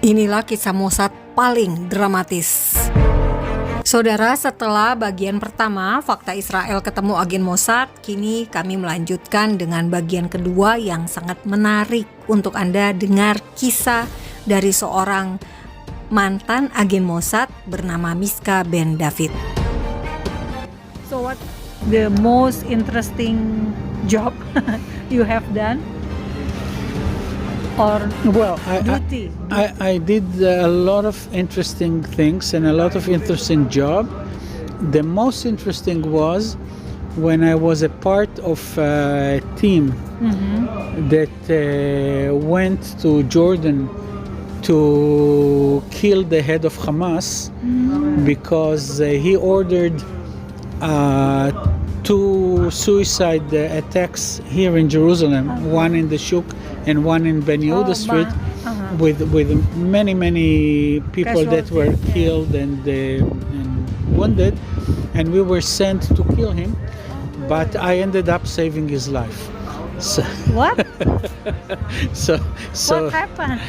Inilah kisah Mossad paling dramatis. Saudara, setelah bagian pertama, fakta Israel ketemu agen Mossad, kini kami melanjutkan dengan bagian kedua yang sangat menarik untuk Anda dengar kisah dari seorang mantan agen Mossad bernama Miska Ben David. So what the most interesting job you have done? Or Well, duty? I did a lot of interesting things and a lot of interesting job. The most interesting was when I was a part of a team that went to Jordan to kill the head of Hamas because he ordered two suicide attacks here in Jerusalem, one in the Shuk and one in Ben Yehuda Street, with many people that were killed and wounded, and we were sent to kill him, but I ended up saving his life. So What? so What happened?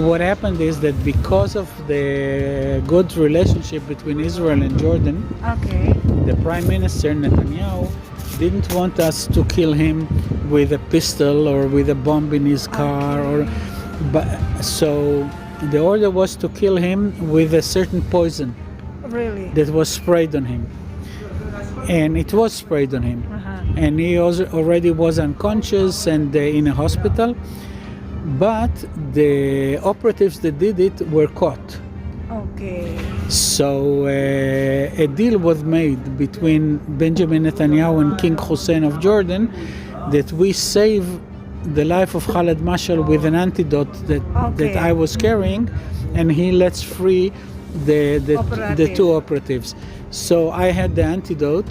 what happened is that because of the good relationship between Israel and Jordan, Okay. the Prime Minister Netanyahu didn't want us to kill him with a pistol or with a bomb in his car, so the order was to kill him with a certain poison Really? that was sprayed on him, and it was sprayed on him, and he already was unconscious and in a hospital, but the operatives that did it were caught. Okay. So a deal was made between Benjamin Netanyahu and King Hussein of Jordan that we save the life of Khaled Mashal with an antidote that I was carrying, and he lets free the two operatives. So I had the antidote,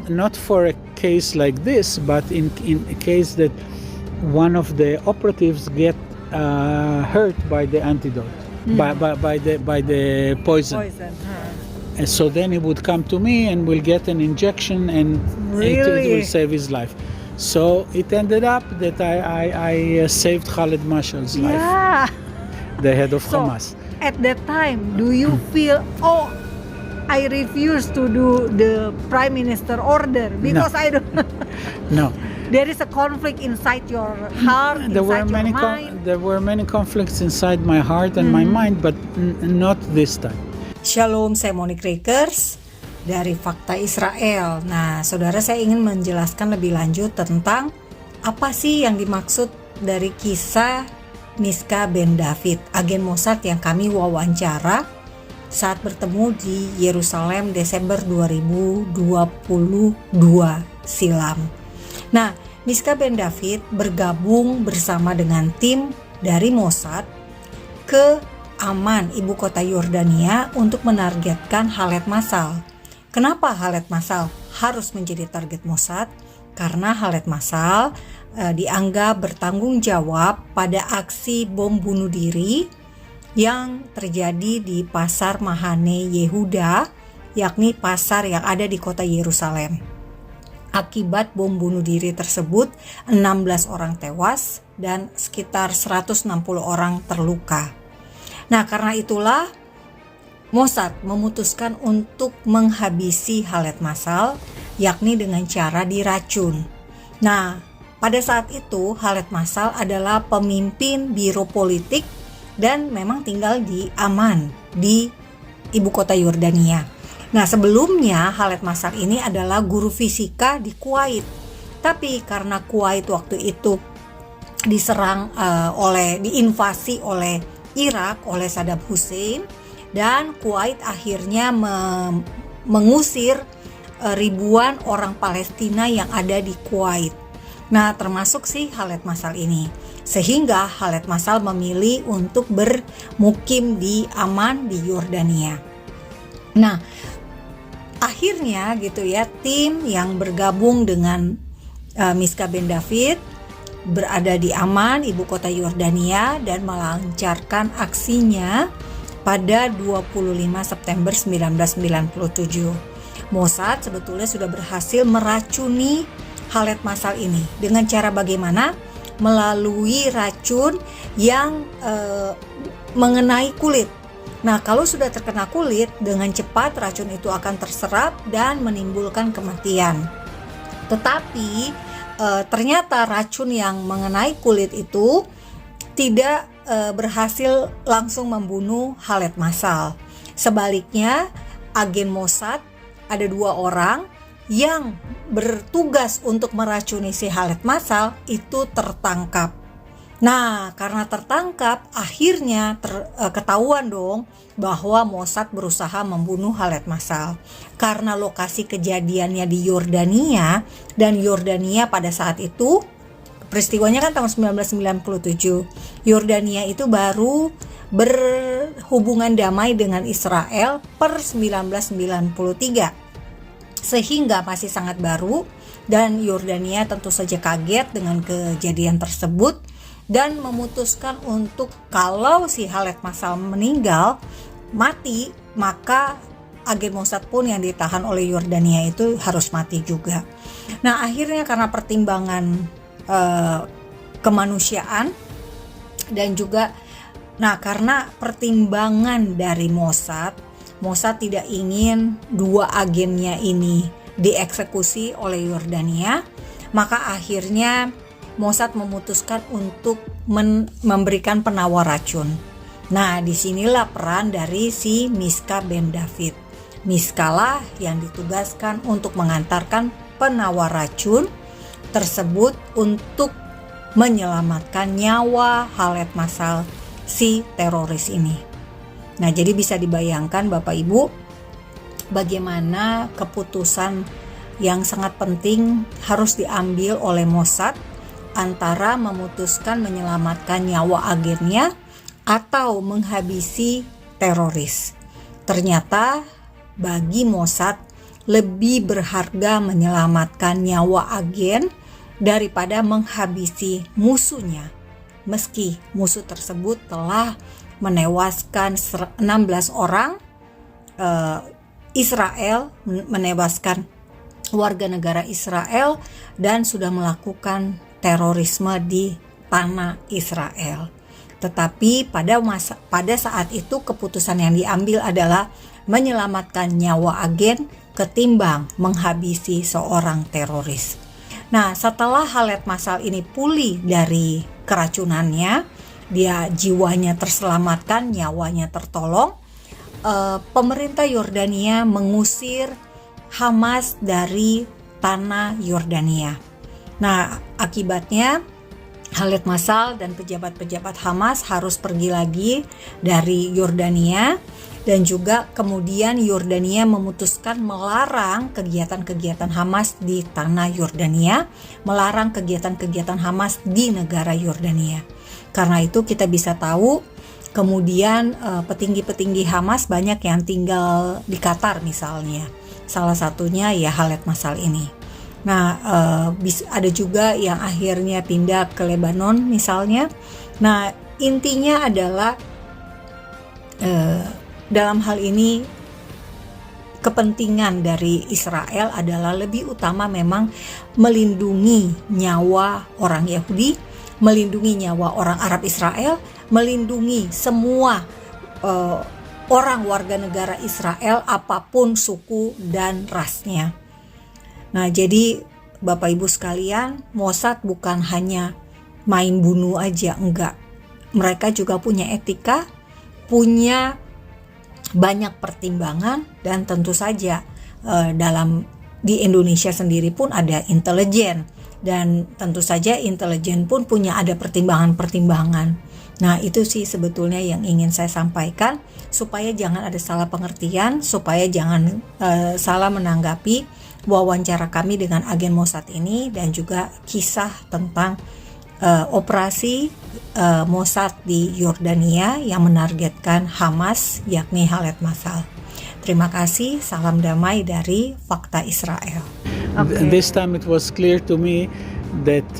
not for a case like this, but in a case that one of the operatives get hurt by the antidote. By the poison. And so then he would come to me and we'll get an injection and it will save his life. So it ended up that I saved Khaled Mashal's life, Yeah. the head of Hamas. At that time, do you feel, I refuse to do the Prime Minister order because I don't. No. There is a conflict inside your heart, There were inside many your mind. there were many conflicts inside my heart and my mind, but not this time. Shalom, saya Monique Rakers dari Fakta Israel. Nah, saudara, saya ingin menjelaskan lebih lanjut tentang apa sih yang dimaksud dari kisah Miska Ben David, agen Mossad yang kami wawancara saat bertemu di Yerusalem Desember 2022 silam. Nah, Miska Ben David bergabung bersama dengan tim dari Mossad ke Amman, ibu kota Yordania, untuk menargetkan Khaled Mashal. Kenapa Khaled Mashal harus menjadi target Mossad? Karena Khaled Mashal dianggap bertanggung jawab pada aksi bom bunuh diri yang terjadi di pasar Mahane Yehuda, yakni pasar yang ada di kota Yerusalem. Akibat bom bunuh diri tersebut, 16 orang tewas dan sekitar 160 orang terluka. Nah, karena itulah Mossad memutuskan untuk menghabisi Khaled Mashal, yakni dengan cara diracun. Nah, pada saat itu Khaled Mashal adalah pemimpin biro politik dan memang tinggal di Amman, di ibu kota Yordania. Nah, sebelumnya Khaled Mashal ini adalah guru fisika di Kuwait. Tapi karena Kuwait waktu itu diserang diinvasi oleh Irak, oleh Saddam Hussein, dan Kuwait akhirnya mengusir ribuan orang Palestina yang ada di Kuwait. Nah, termasuk si Khaled Mashal ini. Sehingga Khaled Mashal memilih untuk bermukim di Amman, di Yordania. Nah, akhirnya gitu ya, tim yang bergabung dengan Miska Ben David berada di Amman, ibu kota Yordania, dan melancarkan aksinya pada 25 September 1997. Mossad sebetulnya sudah berhasil meracuni Khaled Mashal ini. Dengan cara bagaimana? melalui racun yang mengenai kulit. Nah, kalau sudah terkena kulit, dengan cepat racun itu akan terserap dan menimbulkan kematian. Tetapi ternyata racun yang mengenai kulit itu tidak berhasil langsung membunuh Khaled Masal. Sebaliknya, agen Mossad, ada 2 orang yang bertugas untuk meracuni si Khaled Masal itu tertangkap. Nah, karena tertangkap, akhirnya ketahuan dong bahwa Mossad berusaha membunuh Khaled Masal. Karena lokasi kejadiannya di Yordania, dan Yordania pada saat itu, peristiwanya kan tahun 1997, Yordania itu baru berhubungan damai dengan Israel per 1993. Sehingga masih sangat baru, dan Yordania tentu saja kaget dengan kejadian tersebut dan memutuskan untuk kalau si Khaled Masal mati, maka agen Mossad pun yang ditahan oleh Yordania itu harus mati juga. Nah, akhirnya karena pertimbangan kemanusiaan dan juga karena pertimbangan dari Mossad tidak ingin 2 agennya ini dieksekusi oleh Yordania, maka akhirnya Mossad memutuskan untuk memberikan penawar racun. Nah, disinilah peran dari si Miska Ben David. Miska lah yang ditugaskan untuk mengantarkan penawar racun tersebut untuk menyelamatkan nyawa Khaled Masal, si teroris ini. Nah, jadi bisa dibayangkan Bapak Ibu, bagaimana keputusan yang sangat penting harus diambil oleh Mossad antara memutuskan menyelamatkan nyawa agennya atau menghabisi teroris. Ternyata bagi Mossad lebih berharga menyelamatkan nyawa agen daripada menghabisi musuhnya. Meski musuh tersebut telah menewaskan 16 orang Israel, menewaskan warga negara Israel dan sudah melakukan terorisme di tanah Israel. Tetapi pada saat itu keputusan yang diambil adalah menyelamatkan nyawa agen ketimbang menghabisi seorang teroris. Nah, setelah Khaled Masal ini pulih dari keracunannya, dia jiwanya terselamatkan, nyawanya tertolong, pemerintah Yordania mengusir Hamas dari tanah Yordania. Nah, akibatnya Khaled Masal dan pejabat-pejabat Hamas harus pergi lagi dari Yordania, dan juga kemudian Yordania memutuskan melarang kegiatan-kegiatan Hamas di tanah Yordania, melarang kegiatan-kegiatan Hamas di negara Yordania. Karena itu kita bisa tahu kemudian petinggi-petinggi Hamas banyak yang tinggal di Qatar misalnya. Salah satunya ya Khaled Masal ini. Nah, ada juga yang akhirnya pindah ke Lebanon misalnya. Nah, intinya adalah dalam hal ini kepentingan dari Israel adalah lebih utama memang melindungi nyawa orang Yahudi, melindungi nyawa orang Arab Israel, melindungi semua orang warga negara Israel apapun suku dan rasnya. Nah, jadi Bapak Ibu sekalian, Mossad bukan hanya main bunuh aja, enggak. Mereka juga punya etika, punya banyak pertimbangan, dan tentu saja di Indonesia sendiri pun ada intelijen, dan tentu saja intelijen pun punya ada pertimbangan-pertimbangan. Nah, itu sih sebetulnya yang ingin saya sampaikan, supaya jangan ada salah pengertian, supaya jangan salah menanggapi wawancara kami dengan agen Mossad ini, dan juga kisah tentang operasi Mossad di Yordania yang menargetkan Hamas, yakni Khaled Masal. Terima kasih, salam damai dari Fakta Israel. This time it was clear to me that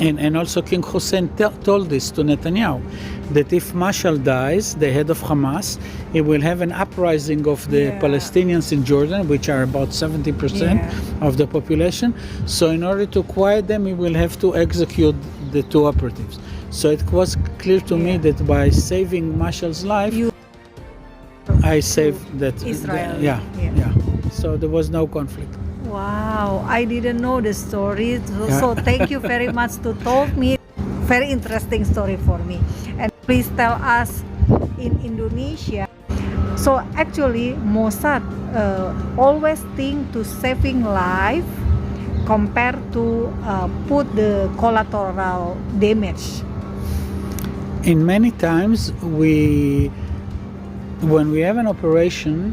And also King Hussein told this to Netanyahu, that if Mashal dies, the head of Hamas, he will have an uprising of the Palestinians in Jordan, which are about 70% of the population. So in order to quiet them, he will have to execute the two operatives. So it was clear to me that by saving Mashal's life, I saved that. Israel. Yeah. So there was no conflict. Wow, I didn't know the story. So thank you very much to told me. Very interesting story for me. And please tell us in Indonesia. So actually Mossad always think to saving life compared to put the collateral damage. In many times when we have an operation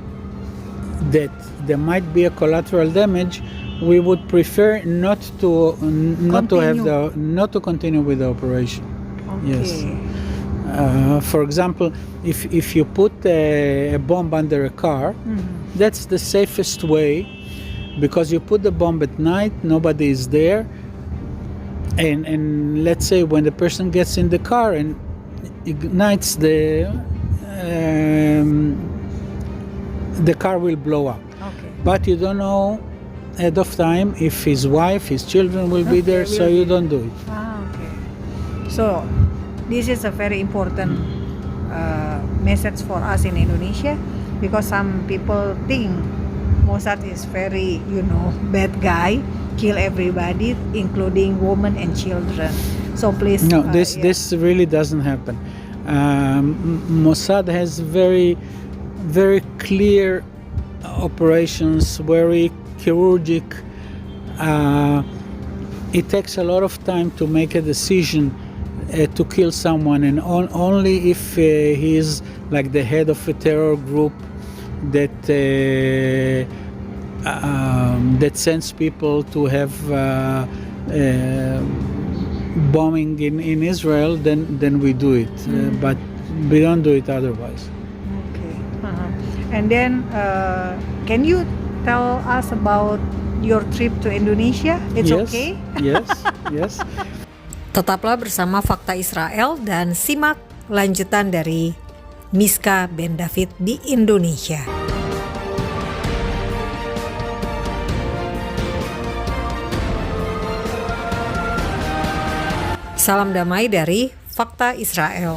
that there might be a collateral damage, we would prefer not to continue with the operation. Okay. Yes. For example, if you put a bomb under a car, that's the safest way, because you put the bomb at night, nobody is there, and let's say when the person gets in the car and ignites the car will blow up. Okay. But you don't know ahead of time if his wife, his children will be there, so you don't do it. Okay. So this is a very important message for us in Indonesia, because some people think Mossad is very, bad guy, kill everybody, including women and children. So please. No, this really doesn't happen. Mossad has very, very clear operations, very chirurgic. It takes a lot of time to make a decision to kill someone, and only if he is like the head of a terror group that sends people to have bombing in Israel, then we do it. But we don't do it otherwise. Okay. And then, can you tell us about your trip to Indonesia? It's okay? Yes. Tetaplah bersama Fakta Israel dan simak lanjutan dari Miska Ben David di Indonesia. Salam damai dari Fakta Israel.